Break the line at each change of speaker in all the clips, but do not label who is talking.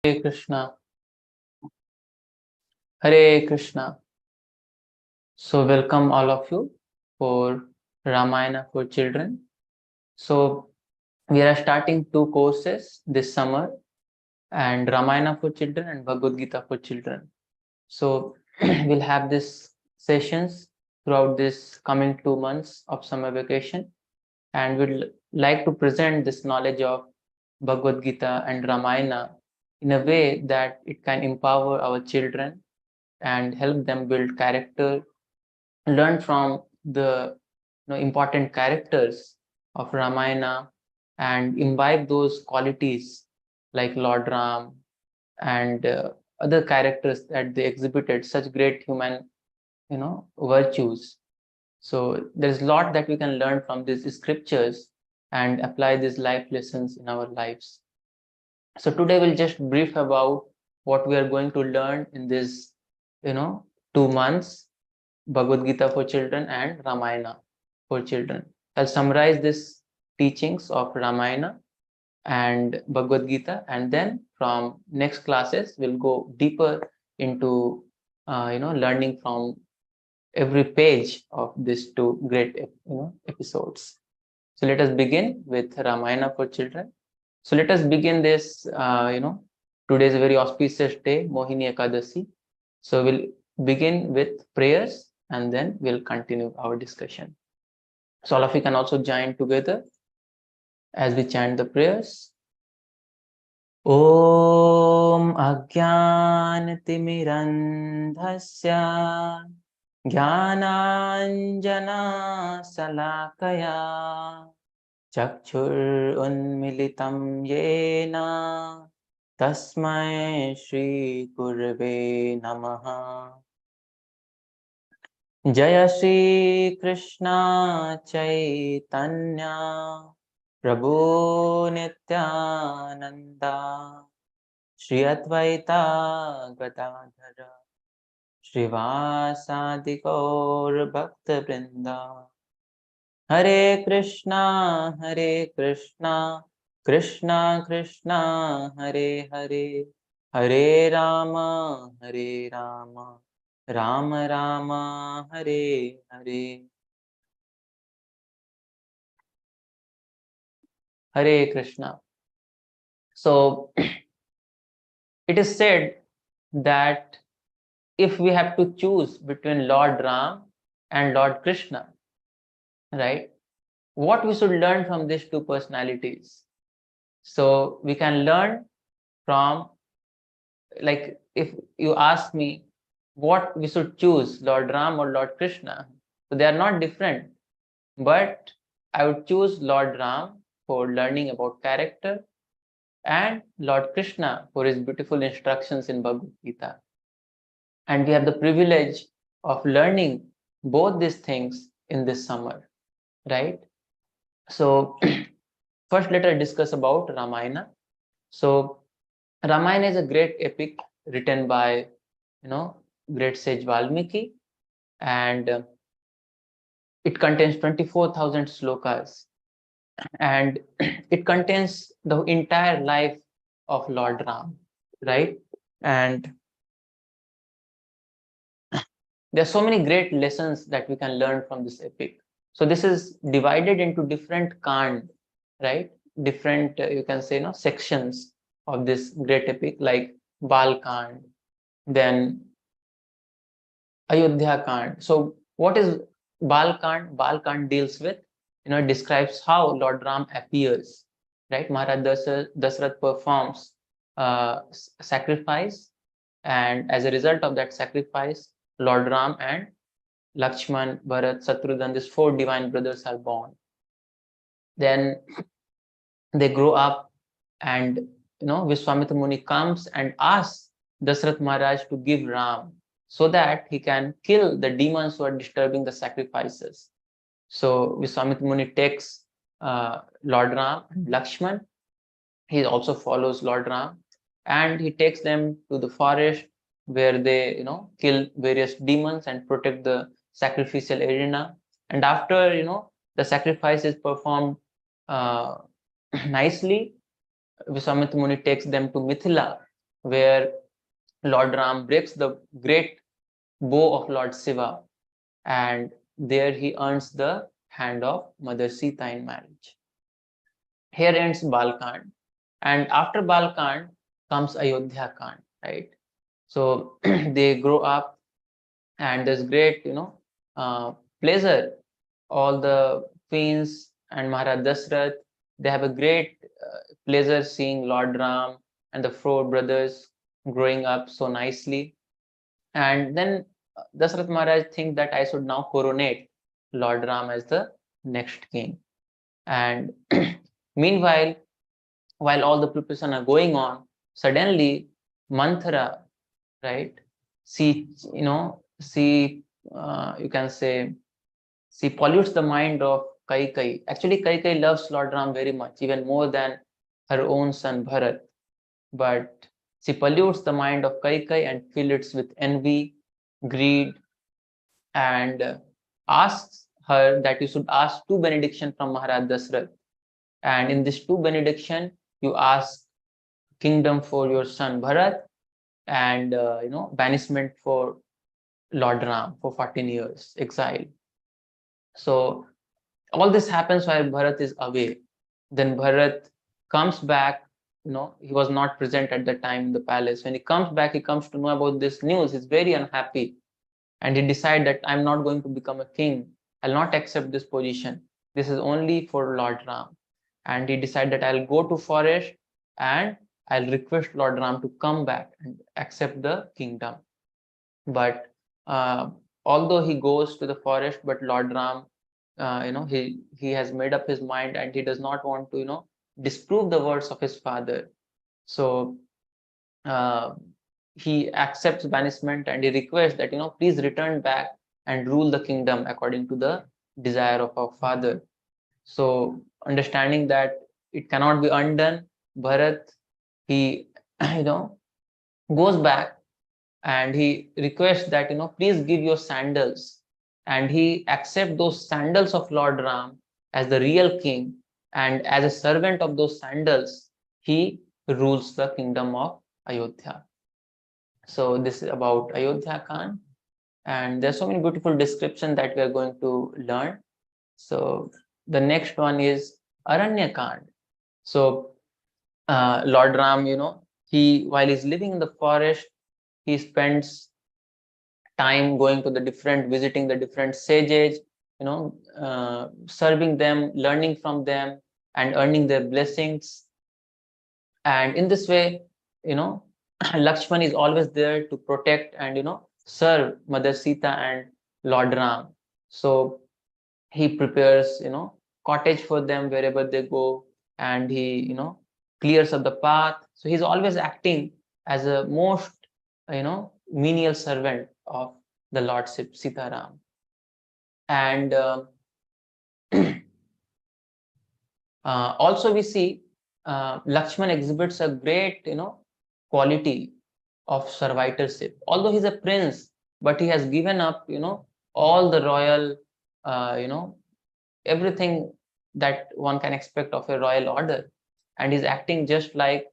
Hare Krishna. Hare Krishna. So welcome all of you for Ramayana for children. So we are starting two courses this summer, and Ramayana for children and Bhagavad Gita for children. So we'll have these sessions throughout this coming 2 months of summer vacation, and we'd like to present this knowledge of Bhagavad Gita and Ramayana in a way that it can empower our children and help them build character, learn from the important characters of Ramayana, and imbibe those qualities like Lord Ram and other characters that they exhibited such great human virtues. So there's a lot that we can learn from these scriptures and apply these life lessons in our lives. So today we'll just brief about what we are going to learn in this 2 months, Bhagavad Gita for children and Ramayana for children. I'll summarize these teachings of Ramayana and Bhagavad Gita, and then from next classes we'll go deeper into learning from every page of these two great episodes. So let us begin with Ramayana for children. So let us begin this. Today is a very auspicious day, Mohini Ekadasi. So we'll begin with prayers and then we'll continue our discussion. So all of you can also join together as we chant the prayers. Om Ajnanatirmirandhasya Jnananjana Salakaya Chakshur Unmilitam Yena Tasmai Shri Gurave Namaha. Jaya Shri Krishna Chaitanya Prabhu Nityananda Shri Advaita Gadadhara Srivasadi Gaur Bhakta Vrinda. Hare Krishna, Krishna Krishna, Hare Hare, Hare Rama, Rama Rama, Hare Hare. Hare Krishna. So it is said that if we have to choose between Lord Ram and Lord Krishna, right, what we should learn from these two personalities? So we can learn from, like, if you ask me what we should choose, Lord Ram or Lord Krishna, so they are not different, but I would choose Lord Ram for learning about character and Lord Krishna for his beautiful instructions in Bhagavad Gita. And we have the privilege of learning both these things in this summer, right? So first let us discuss about Ramayana. So Ramayana is a great epic written by great sage Valmiki, and it contains 24,000 slokas, and it contains the entire life of Lord Ram, right? And there are so many great lessons that we can learn from this epic. So this is divided into different kand, right? Different, you can say, sections of this great epic, like Bal Kand, then Ayodhya Kand. So what is Bal Kand? Bal Kand deals with, it describes how Lord Ram appears, right? Maharaj Dasrath performs sacrifice, and as a result of that sacrifice, Lord Ram and Lakshman, Bharat, Shatrughan, these four divine brothers are born. Then they grow up, and Vishwamitra Muni comes and asks Dasrath Maharaj to give Ram so that he can kill the demons who are disturbing the sacrifices. So Vishwamitra Muni takes Lord Ram and Lakshman. He also follows Lord Ram, and he takes them to the forest where they kill various demons and protect the sacrificial arena. And after the sacrifice is performed nicely, Vishwamitra Muni takes them to Mithila, where Lord Ram breaks the great bow of Lord Shiva, and there he earns the hand of Mother Sita in marriage. Here ends Balkand, and after Balkand comes Ayodhya Kand, right? So they grow up, and there's great, pleasure. All the queens and Maharaj Dasrath, they have a great pleasure seeing Lord Ram and the four brothers growing up so nicely. And then Dasrath Maharaj think that I should now coronate Lord Ram as the next king. And meanwhile, while all the preparation are going on, suddenly Manthara, right? She, you can say, she pollutes the mind of Kaikai. Actually, Kaikai loves Lord Ram very much, even more than her own son Bharat. But she pollutes the mind of Kaikai and fills it with envy, greed, and asks her that you should ask two benediction from Maharaj Dasrath. And in this two benediction, you ask kingdom for your son Bharat, and banishment for Lord Ram for 14 years exile. So all this happens while Bharat is away. Then Bharat comes back. He was not present at the time in the palace. When he comes back, he comes to know about this news. He's very unhappy, and he decides that I'm not going to become a king. I'll not accept this position. This is only for Lord Ram. And he decided that I'll go to forest and I'll request Lord Ram to come back and accept the kingdom. But although he goes to the forest, but Lord Ram, he has made up his mind, and he does not want to, disprove the words of his father. So he accepts banishment, and he requests that, please return back and rule the kingdom according to the desire of our father. So understanding that it cannot be undone, Bharat, he, goes back, and he requests that, please give your sandals. And he accepts those sandals of Lord Ram as the real king. And as a servant of those sandals, he rules the kingdom of Ayodhya. So this is about Ayodhya Khan. And there's so many beautiful descriptions that we are going to learn. So the next one is Aranya Kand. So Lord Ram, while he's living in the forest, he spends time going to visiting the different sages, serving them, learning from them, and earning their blessings. And in this way, Lakshman is always there to protect and, serve Mother Sita and Lord Ram. So he prepares, cottage for them wherever they go, and he, clears up the path. So he's always acting as a most, menial servant of the Lord Sitaram. And also we see Lakshman exhibits a great, quality of servitorship. Although he's a prince, but he has given up, all the royal, everything that one can expect of a royal order, and he's acting just like,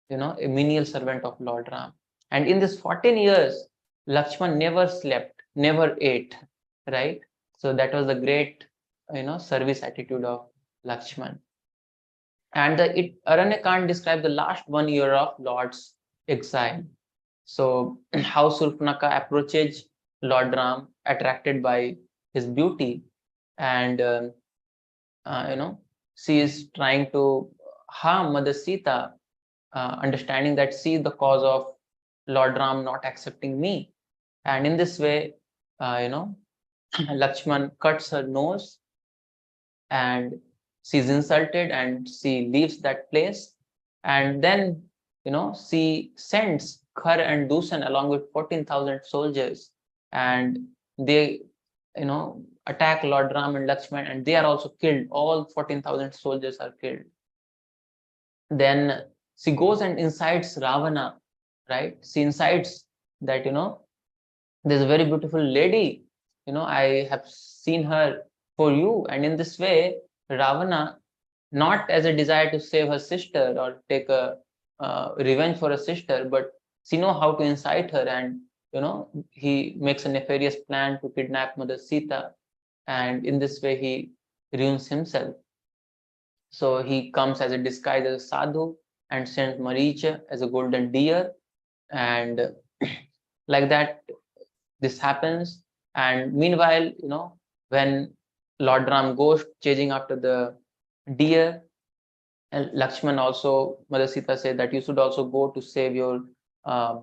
a menial servant of Lord Ram. And in this 14 years, Lakshman never slept, never ate, right? So that was the great, service attitude of Lakshman. And Aranyakand describes the last 1 year of Lord's exile. So how Surpanaka approaches Lord Ram, attracted by his beauty, and she is trying to harm Mother Sita, understanding that she is the cause of Lord Ram not accepting me. And in this way, Lakshman cuts her nose, and she's insulted, and she leaves that place. And then, she sends Khar and Dusan along with 14,000 soldiers, and they, attack Lord Ram and Lakshman, and they are also killed. All 14,000 soldiers are killed. Then she goes and incites Ravana, right? She incites that, there's a very beautiful lady, I have seen her for you. And in this way, Ravana, not as a desire to save her sister or take a revenge for a sister, but she know how to incite her, and he makes a nefarious plan to kidnap Mother Sita, and in this way he ruins himself. So he comes as a disguise as a sadhu and sends Maricha as a golden deer, and like that this happens. And meanwhile, when Lord Ram goes chasing after the deer, and Lakshman also, Mother Sita said that you should also go to save your uh,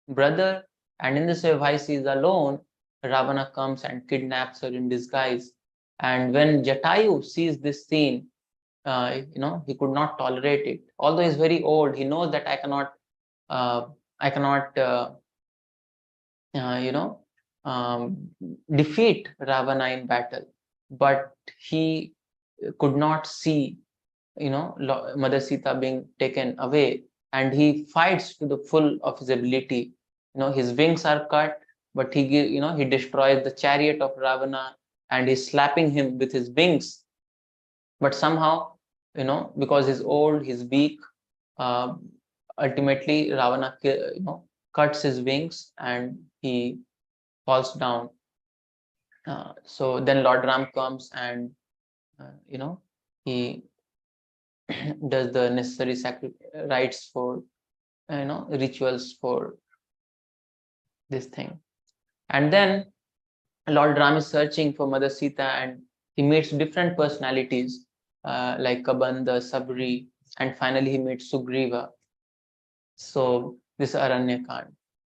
brother. And in this way, while she is alone, Ravana comes and kidnaps her in disguise. And when Jatayu sees this scene, he could not tolerate it. Although he's very old, he knows that uh, I cannot, you know, defeat Ravana in battle. But he could not see, Mother Sita being taken away, and he fights to the full of his ability. His wings are cut, but he destroys the chariot of Ravana, and he's slapping him with his wings. But somehow, because he's old, he's weak, uh, ultimately Ravana, cuts his wings and he falls down. So then Lord Ram comes and, he does the necessary rites for, rituals for this thing. And then Lord Ram is searching for Mother Sita, and he meets different personalities like Kabanda, Sabri, and finally he meets Sugriva. So this Aranya Kand.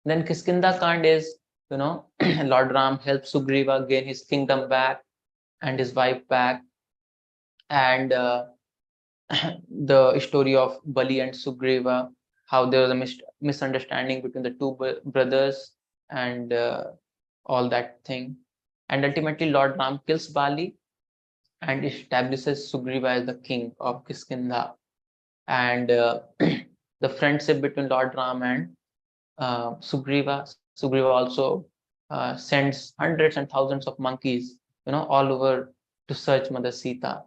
Then Kiskinda Kand is, Lord Ram helps Sugriva gain his kingdom back and his wife back, and the story of Bali and Sugriva, how there was a misunderstanding between the two brothers, and all that thing. And ultimately, Lord Ram kills Bali and establishes Sugriva as the king of Kiskindha. And the friendship between Lord Ram and Sugriva also sends hundreds and thousands of monkeys, all over to search Mother Sita.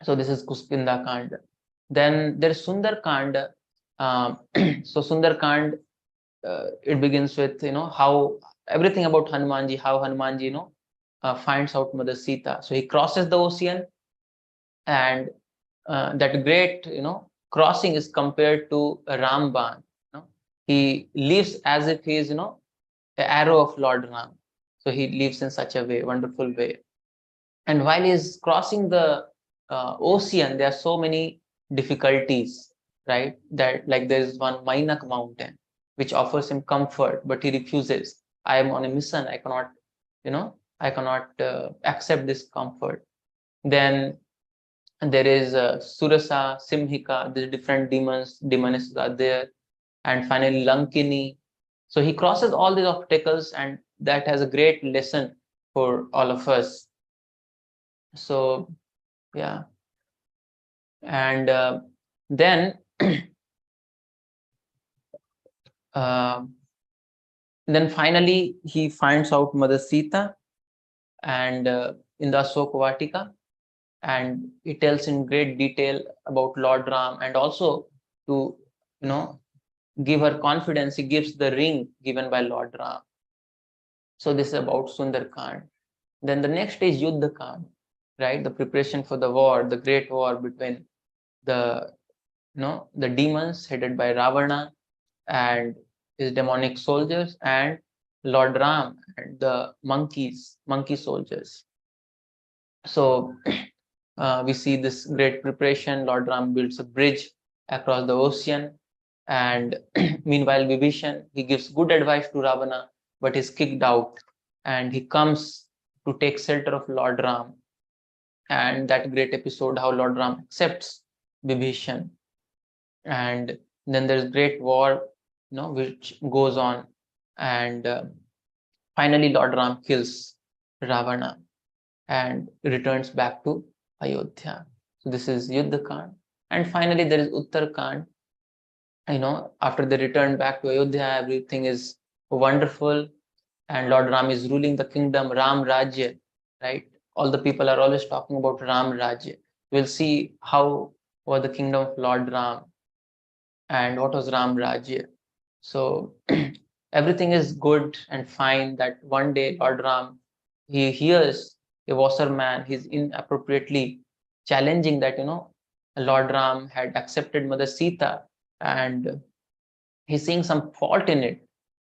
So this is Kiskindha Kand. Then there is Sundar Kand. So Sundar Kand, it begins with how everything about Hanumanji, how Hanumanji finds out Mother Sita. So he crosses the ocean, and that great crossing is compared to a Ramban. He lives as if he is the arrow of Lord Ram. So he lives in such a way, wonderful way. And while he is crossing the ocean, there are so many difficulties, right? That, like, there is one Mainak mountain which offers him comfort, but he refuses. I am on a mission. I cannot accept this comfort. Then there is Surasa, Simhika. These different demonesses are there, and finally Lankini. So he crosses all these obstacles, and that has a great lesson for all of us. So yeah, and then uh, then finally he finds out Mother Sita, and in the Ashoka Vatika, and he tells in great detail about Lord Ram, and also to give her confidence, he gives the ring given by Lord Ram. So this is about Sundar Kand. Then the next is Yuddha Kand, right? The preparation for the war, the great war between the the demons headed by Ravana and his demonic soldiers, and Lord Ram and the monkey soldiers. So we see this great preparation. Lord Ram builds a bridge across the ocean, and meanwhile Vibhishan, he gives good advice to Ravana, but he's kicked out, and he comes to take shelter of Lord Ram. And that great episode, how Lord Ram accepts Vibhishan, and then there's great war, which goes on, and finally Lord Ram kills Ravana and returns back to Ayodhya. So this is Yuddha Kand. And finally there is Uttar Kand. After they return back to Ayodhya, everything is wonderful, and Lord Ram is ruling the kingdom, Ram Rajya, right? All the people are always talking about Ram Rajya. We'll see how was the kingdom of Lord Ram and what was Ram Rajya. So everything is good and fine that one day Lord Ram, he hears a washerman, he's inappropriately challenging that, Lord Ram had accepted Mother Sita, and he's seeing some fault in it.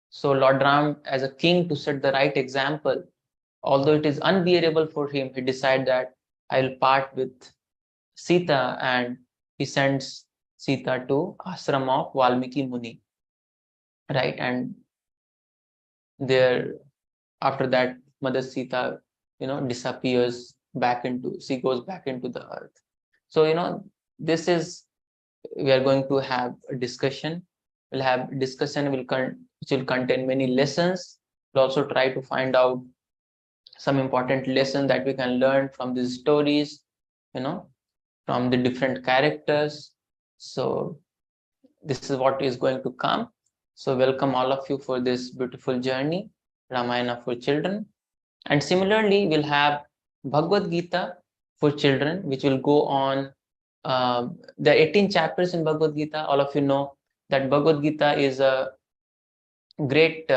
So Lord Ram, as a king, to set the right example, although it is unbearable for him, he decided that I'll part with Sita, and he sends Sita to ashram of Valmiki Muni, right? And there, after that, Mother Sita, disappears back into, she goes back into the earth. So, this is, we are going to have a discussion. We'll have discussion which will contain many lessons. We'll also try to find out some important lessons that we can learn from these stories, from the different characters. So this is what is going to come. So welcome all of you for this beautiful journey, Ramayana for children. And similarly, we'll have Bhagavad Gita for children, which will go on. There are 18 chapters in Bhagavad Gita. All of you know that Bhagavad Gita is a great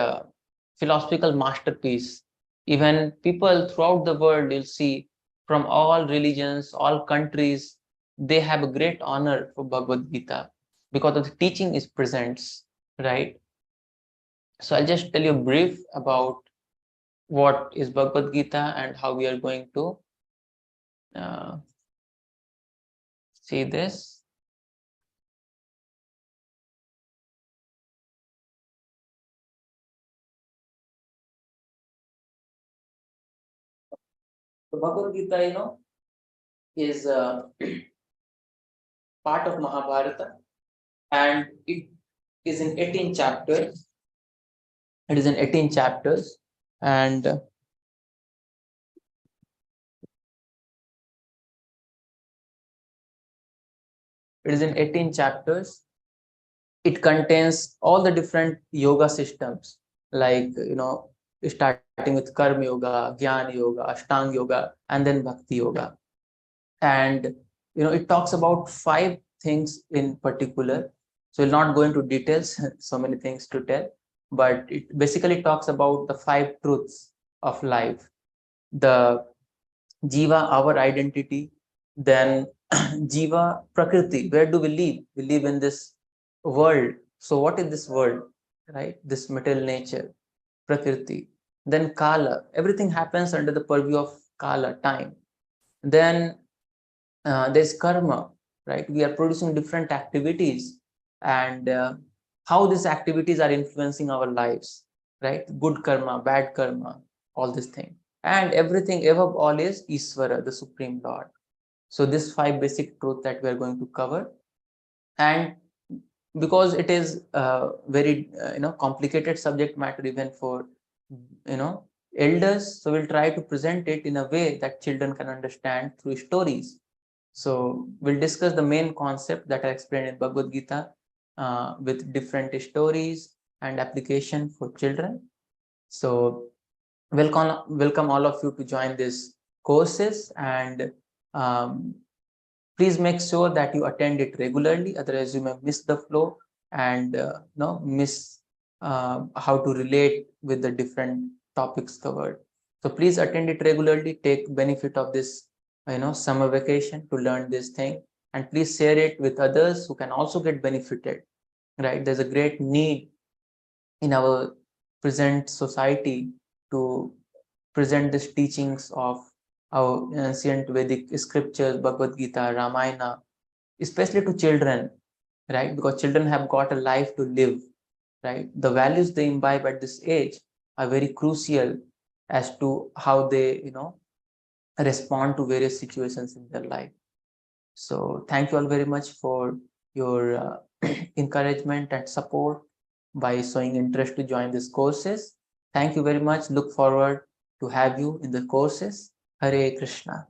philosophical masterpiece. Even people throughout the world, you'll see, from all religions, all countries, they have a great honor for Bhagavad Gita because of the teaching it presents, right? So I'll just tell you brief about what is Bhagavad Gita and how we are going to uh, see this. So Bhagavad Gita, is part of Mahabharata, and it is in 18 chapters. It is in 18 chapters, and it is in 18 chapters. It contains all the different yoga systems, like, starting with Karma Yoga, Jnana Yoga, Ashtanga Yoga, and then Bhakti Yoga. And, it talks about 5 things in particular. So we'll not go into details, so many things to tell, but it basically talks about the 5 truths of life. The Jiva, our identity, then Jiva, Prakriti, where do we live? We live in this world. So what is this world, right? This material nature, Prakriti. Then Kala, everything happens under the purview of Kala, time. Then there's Karma, right? We are producing different activities, and how these activities are influencing our lives, right? Good karma, bad karma, all these things. And everything above all is Iswara, the Supreme Lord. So this 5 basic truths that we are going to cover. And because it is very complicated subject matter even for elders, so we'll try to present it in a way that children can understand through stories. So we'll discuss the main concept that I explained in Bhagavad Gita with different stories and application for children. So welcome all of you to join these courses, and please make sure that you attend it regularly, otherwise you may miss the flow and miss how to relate with the different topics covered. So please attend it regularly, take benefit of this summer vacation to learn this thing, and please share it with others who can also get benefited, right? There's a great need in our present society to present these teachings of our ancient Vedic scriptures, Bhagavad Gita, Ramayana, especially to children, right? Because children have got a life to live, right? The values they imbibe at this age are very crucial as to how they, respond to various situations in their life. So thank you all very much for your encouragement and support by showing interest to join these courses. Thank you very much. Look forward to have you in the courses. Hare Krishna.